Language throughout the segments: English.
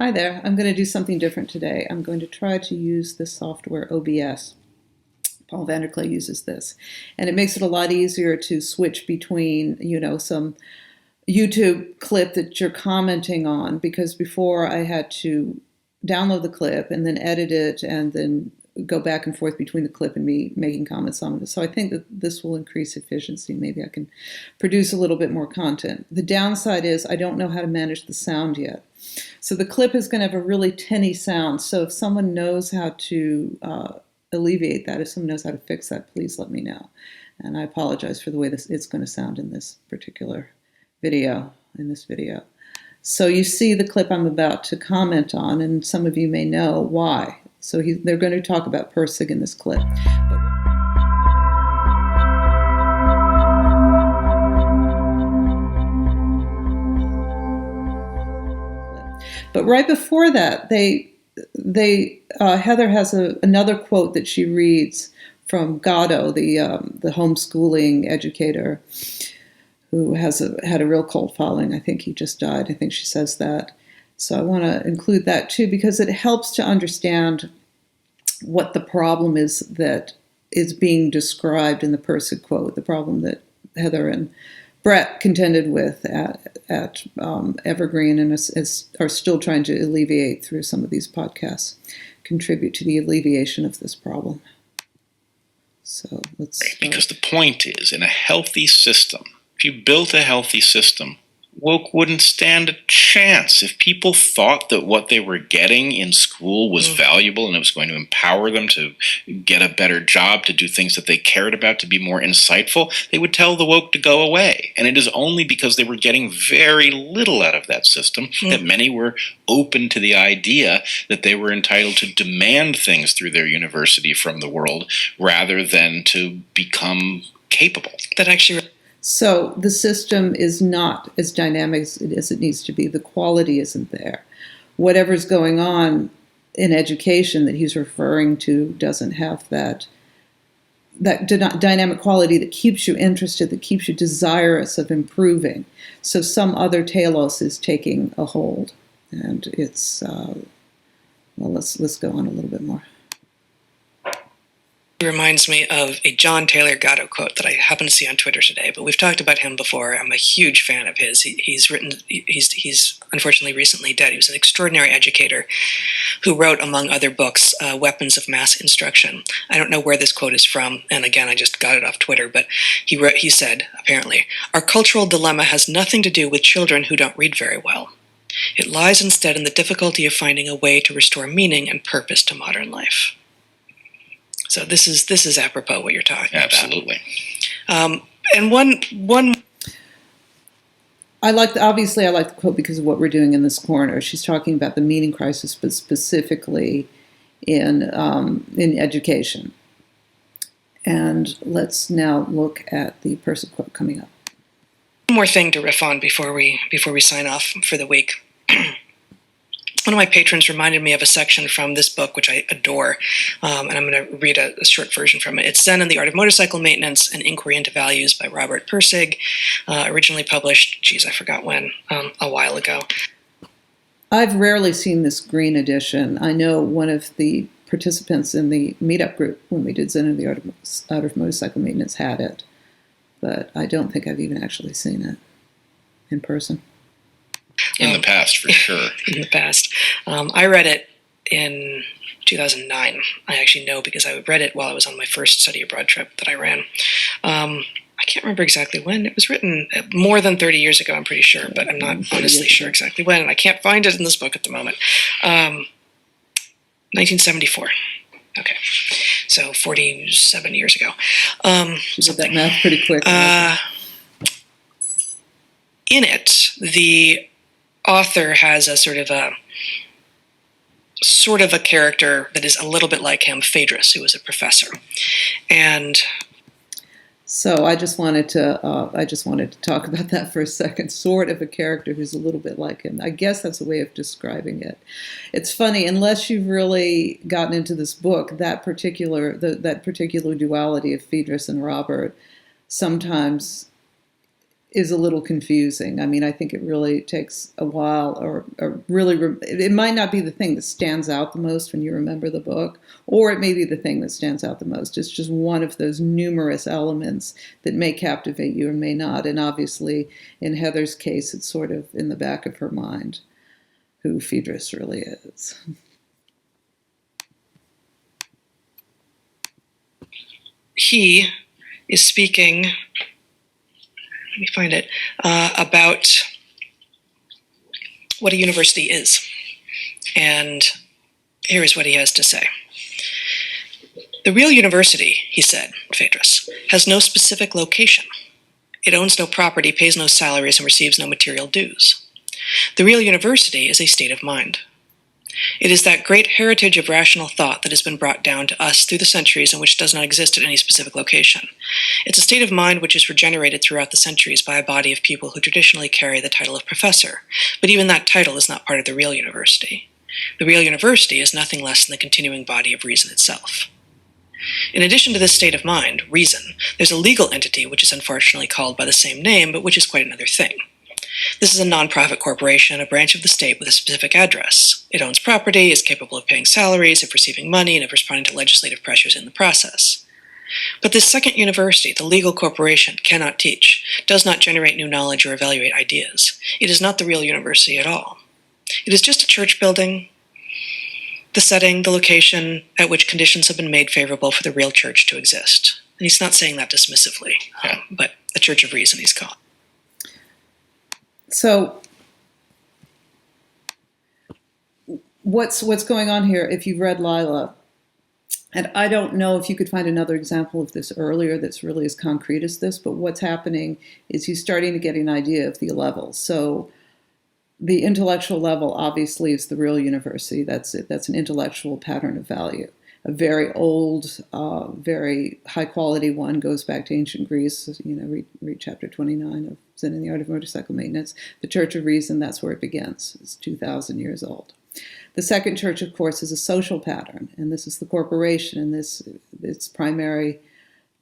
Hi there. I'm going to do something different today. I'm going to try to use this software OBS. Paul Vanderklay uses this. And it makes it a lot easier to switch between, some YouTube clip that you're commenting on, because before I had to download the clip and then edit it and then go back and forth between the clip and me making comments on it. So I think that this will increase efficiency. Maybe I can produce a little bit more content. The downside is I don't know how to manage the sound yet. So the clip is going to have a really tinny sound. So if someone knows how to alleviate that, if someone knows how to fix that, please let me know. And I apologize for the way it's going to sound in this particular video, So you see the clip I'm about to comment on, and some of you may know why. So they're going to talk about Pirsig in this clip. But right before that, Heather has another quote that she reads from Gatto, the homeschooling educator who had a real cult following. I think he just died. I think she says that. So I want to include that too, because it helps to understand what the problem is that is being described in the Pirsig quote, the problem that Heather and Bret contended with at Evergreen and are still trying to alleviate through some of these podcasts, contribute to the alleviation of this problem. So let's start. Because the point is, in a healthy system, if you built a healthy system, woke wouldn't stand a chance. If people thought that what they were getting in school was valuable and it was going to empower them to get a better job, to do things that they cared about, to be more insightful, they would tell the woke to go away. And it is only because they were getting very little out of that system that many were open to the idea that they were entitled to demand things through their university from the world rather than to become capable. That actually... So the system is not as dynamic as it needs to be. The quality isn't there. Whatever's going on in education that he's referring to doesn't have that dynamic quality that keeps you interested, that keeps you desirous of improving. So some other telos is taking a hold. And it's, let's go on a little bit more. It reminds me of a John Taylor Gatto quote that I happened to see on Twitter today, but we've talked about him before. I'm a huge fan of his. He's unfortunately recently dead. He was an extraordinary educator who wrote, among other books, Weapons of Mass Instruction. I don't know where this quote is from, and again, I just got it off Twitter, but he said, apparently, "Our cultural dilemma has nothing to do with children who don't read very well. It lies instead in the difficulty of finding a way to restore meaning and purpose to modern life." So this is apropos what you're talking about. Absolutely. And one. I like the quote because of what we're doing in this corner. She's talking about the meaning crisis, but specifically in education. And let's now look at the Pirsig quote coming up. One more thing to riff on before we sign off for the week. One of my patrons reminded me of a section from this book, which I adore, and I'm going to read a short version from it. It's Zen and the Art of Motorcycle Maintenance, An Inquiry into Values by Robert Pirsig, originally published, I forgot when, a while ago. I've rarely seen this green edition. I know one of the participants in the meetup group when we did Zen and the Art of Motorcycle Maintenance had it, but I don't think I've even actually seen it in person. In the past, for sure. In the past. I read it in 2009. I actually know because I read it while I was on my first study abroad trip that I ran. I can't remember exactly when. It was written more than 30 years ago, I'm pretty sure, but I'm not honestly sure exactly when, and I can't find it in this book at the moment. 1974. Okay. So 47 years ago. You did that math pretty quick. In it, the author has a sort of a character that is a little bit like him, Phaedrus, who was a professor, and so I just wanted to talk about that for a second. Sort of a character who's a little bit like him. I guess that's a way of describing it. It's funny, unless you've really gotten into this book, that particular duality of Phaedrus and Robert sometimes is a little confusing. I mean, I think it really takes a while, or really, it might not be the thing that stands out the most when you remember the book, or it may be the thing that stands out the most. It's just one of those numerous elements that may captivate you or may not. And obviously, in Heather's case, it's sort of in the back of her mind who Phaedrus really is. He is speaking, let me find it, about what a university is. And here is what he has to say. The real university, he said, Phaedrus, has no specific location. It owns no property, pays no salaries, and receives no material dues. The real university is a state of mind. It is that great heritage of rational thought that has been brought down to us through the centuries and which does not exist at any specific location. It's a state of mind which is regenerated throughout the centuries by a body of people who traditionally carry the title of professor, but even that title is not part of the real university. The real university is nothing less than the continuing body of reason itself. In addition to this state of mind, reason, there's a legal entity which is unfortunately called by the same name, but which is quite another thing. This is a non-profit corporation, a branch of the state with a specific address. It owns property, is capable of paying salaries, of receiving money, and of responding to legislative pressures in the process. But this second university, the legal corporation, cannot teach, does not generate new knowledge or evaluate ideas. It is not the real university at all. It is just a church building, the setting, the location at which conditions have been made favorable for the real church to exist. And he's not saying that dismissively, but the church of reason he's called. So what's going on here, if you've read Lila, and I don't know if you could find another example of this earlier that's really as concrete as this, but what's happening is he's starting to get an idea of the levels. So the intellectual level obviously is the real university. That's it. That's an intellectual pattern of value. A very old, very high-quality one goes back to ancient Greece. You know, read chapter 29 of Zen and the Art of Motorcycle Maintenance. The Church of Reason, that's where it begins. It's 2,000 years old. The second church, of course, is a social pattern, and this is the corporation, and its primary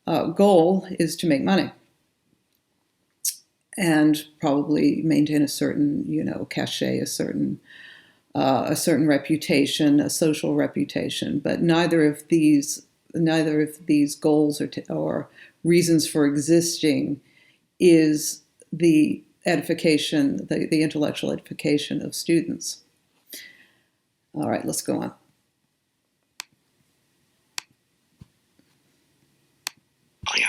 goal is to make money and probably maintain a certain, cachet, a certain reputation, a social reputation. But neither of these goals or reasons for existing is the edification, the intellectual edification of students. All right, let's go on. Oh, yeah.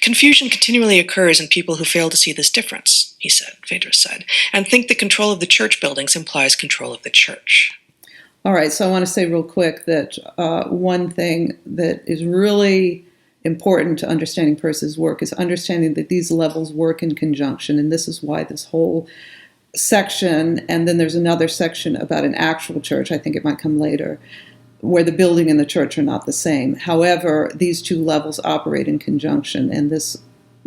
Confusion continually occurs in people who fail to see this difference, he said, Phaedrus said, and think that control of the church buildings implies control of the church. All right, so I want to say real quick that one thing that is really important to understanding Pirsig's work is understanding that these levels work in conjunction, and this is why this whole section, and then there's another section about an actual church, I think it might come later, where the building and the church are not the same. However, these two levels operate in conjunction, and this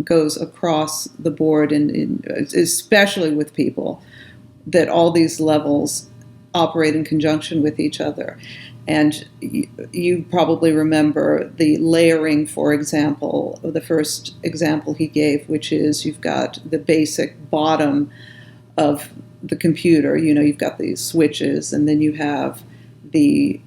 goes across the board, and especially with people, that all these levels operate in conjunction with each other. And you probably remember the layering, for example, of the first example he gave, which is you've got the basic bottom of the computer. You've got these switches, and then you have the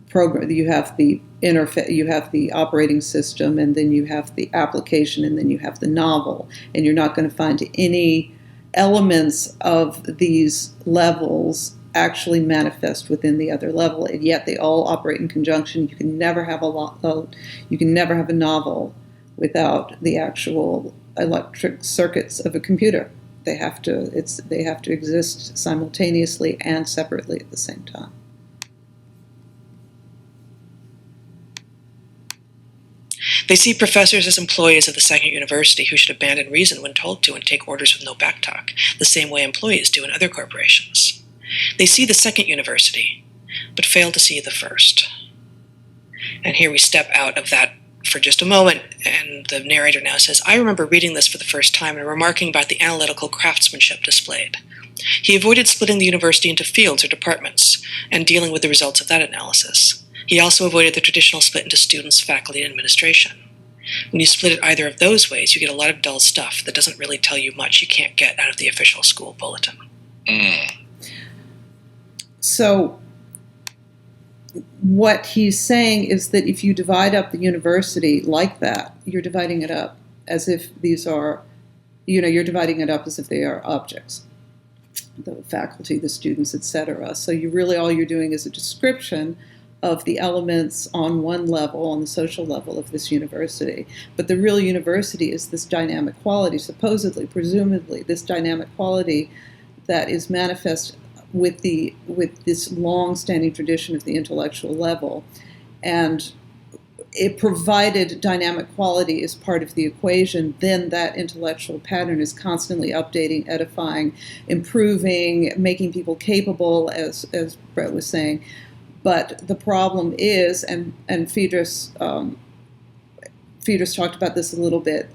program, you have the interface, you have the operating system, and then you have the application, and then you have the novel. And you're not going to find any elements of these levels actually manifest within the other level, and yet they all operate in conjunction. You can never have a novel without the actual electric circuits of a computer. They have to exist simultaneously and separately at the same time. They see professors as employees of the second university who should abandon reason when told to and take orders with no backtalk, the same way employees do in other corporations. They see the second university, but fail to see the first. And here we step out of that for just a moment, and the narrator now says, I remember reading this for the first time and remarking about the analytical craftsmanship displayed. He avoided splitting the university into fields or departments and dealing with the results of that analysis. He also avoided the traditional split into students, faculty, and administration. When you split it either of those ways, you get a lot of dull stuff that doesn't really tell you much you can't get out of the official school bulletin. So what he's saying is that if you divide up the university like that, you're dividing it up as if these are, you're dividing it up as if they are objects, the faculty, the students, etc. So all you're doing is a description of the elements on one level, on the social level of this university. But the real university is this dynamic quality, supposedly, presumably, this dynamic quality that is manifest with this long-standing tradition of the intellectual level. And it provided dynamic quality as part of the equation, then that intellectual pattern is constantly updating, edifying, improving, making people capable, as Bret was saying. But the problem is, and Phaedrus talked about this a little bit,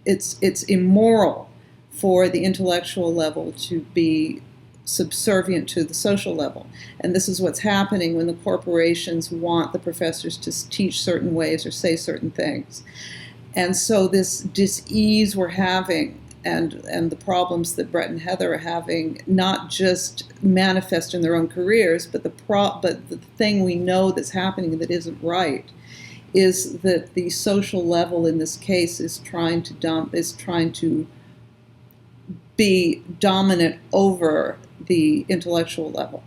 it's immoral for the intellectual level to be subservient to the social level. And this is what's happening when the corporations want the professors to teach certain ways or say certain things. And so this dis-ease we're having and the problems that Bret and Heather are having not just manifest in their own careers, but the thing we know that's happening that isn't right is that the social level in this case is trying to be dominant over the intellectual level.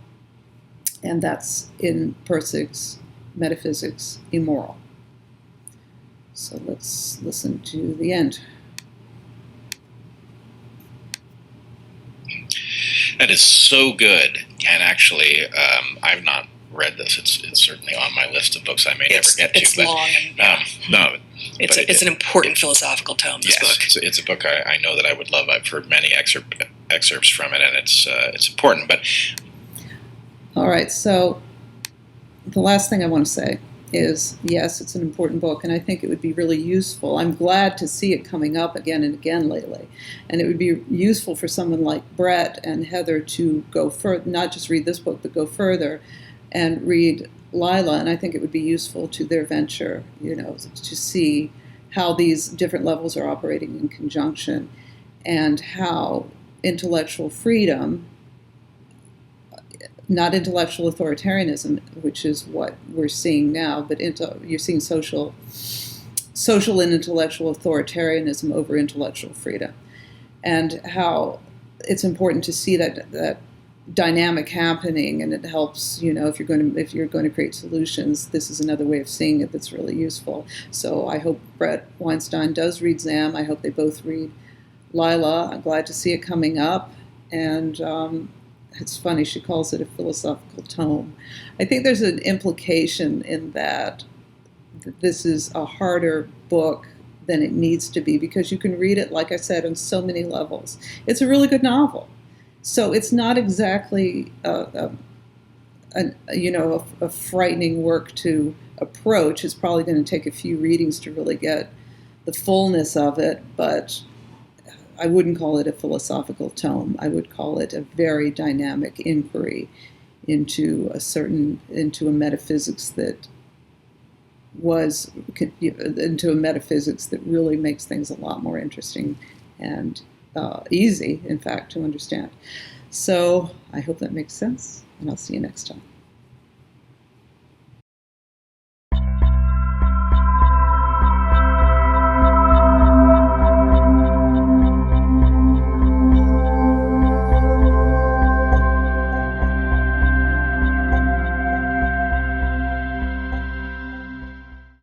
And that's, in Pirsig's metaphysics, immoral. So let's listen to the end. That is so good. And actually, I've not read this. It's certainly on my list of books I may never get to. It's long. No. It's an important philosophical tome, this book. It's a book I know that I would love. I've heard many excerpts from it, and it's important. But all right, so the last thing I want to say is, yes, it's an important book, and I think it would be really useful. I'm glad to see it coming up again and again lately. And it would be useful for someone like Bret and Heather to go further, not just read this book, but go further and read Lila. And I think it would be useful to their venture, to see how these different levels are operating in conjunction and how intellectual freedom, not intellectual authoritarianism, which is what we're seeing now, but you're seeing social and intellectual authoritarianism over intellectual freedom, and how it's important to see that dynamic happening, and it helps. If you're going to create solutions, this is another way of seeing it that's really useful. So I hope Bret Weinstein does read ZaMM. I hope they both read Lila. I'm glad to see it coming up, and it's funny, she calls it a philosophical tome. I think there's an implication in that this is a harder book than it needs to be, because you can read it, like I said, on so many levels. It's a really good novel. So it's not exactly a frightening work to approach. It's probably going to take a few readings to really get the fullness of it, but I wouldn't call it a philosophical tome. I would call it a very dynamic inquiry into a metaphysics that really makes things a lot more interesting and easy, in fact, to understand. So I hope that makes sense, and I'll see you next time.